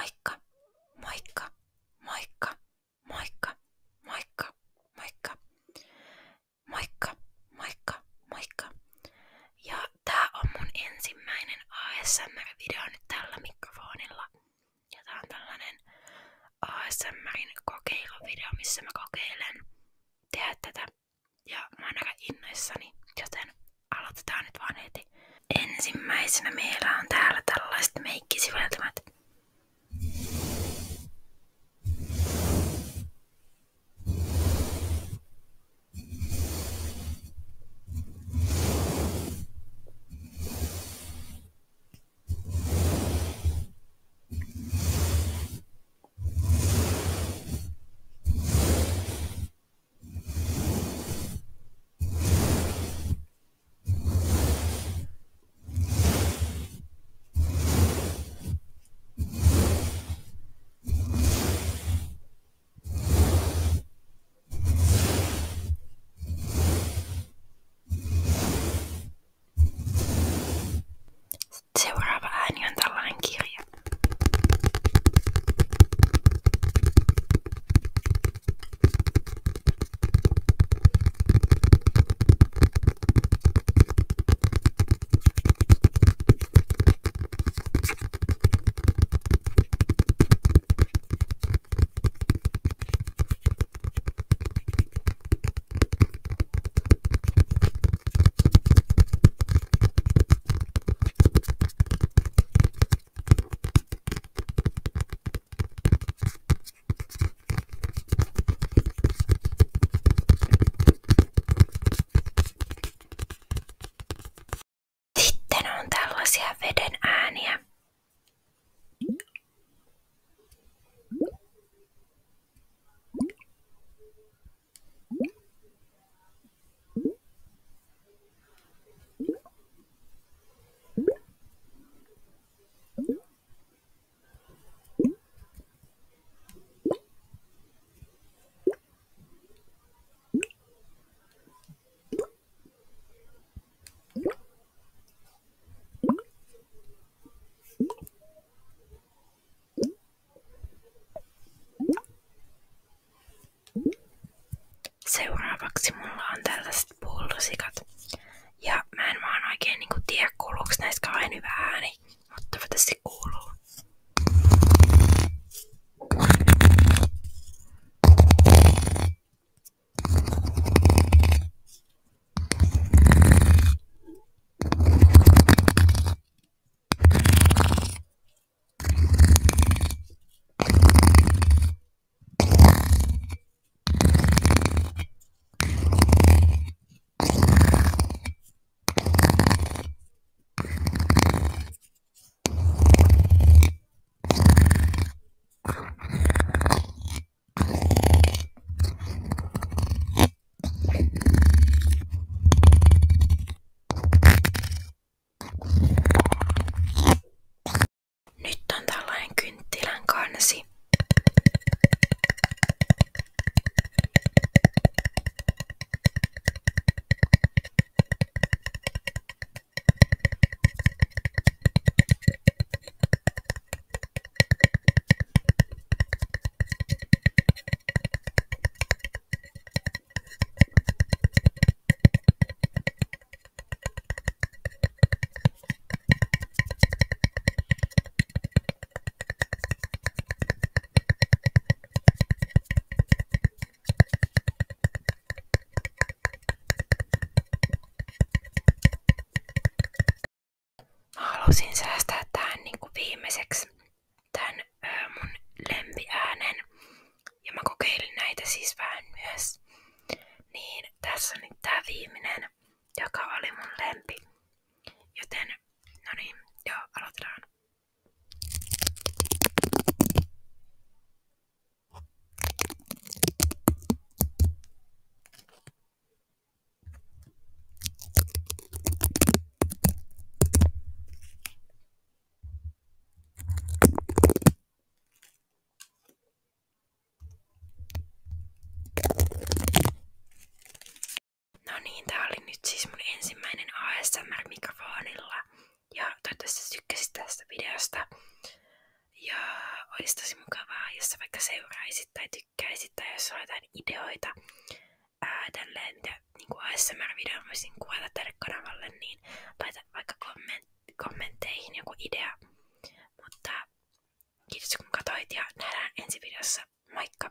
Moikka, moikka, moikka, moikka, moikka, moikka, moikka, moikka, moikka. Ja tää on mun ensimmäinen ASMR-video nyt tällä mikrofonilla. Ja tää on tällainen ASMRin kokeiluvideo, missä mä kokeilen tehdä tätä. Ja mä oon aika innoissani, joten aloitetaan nyt vaan heti. Ensimmäisenä meillä on täällä tällaiset meikkisiveltämät. Seuraava ääni on tällainen kirja. Sitten on tällaisia veden ääniä. Seuraavaksi mulla on tällaiset pullusikat. Ja mä en vaan oikein tiedä kuuluuks näistä kauhean hyvä ääni, mutta toivottavasti kuuluu. Nyt on tällainen kynttilän kansi. olisi tosi mukavaa, jos sä vaikka seuraisit tai tykkäisit tai jos on jotain ideoita tälleen, mitä niinku ASMR-videon voisin kuvata tälle kanavalle, niin laita vaikka kommentteihin joku idea. Mutta kiitos kun katsoit ja nähdään ensi videossa. Moikka!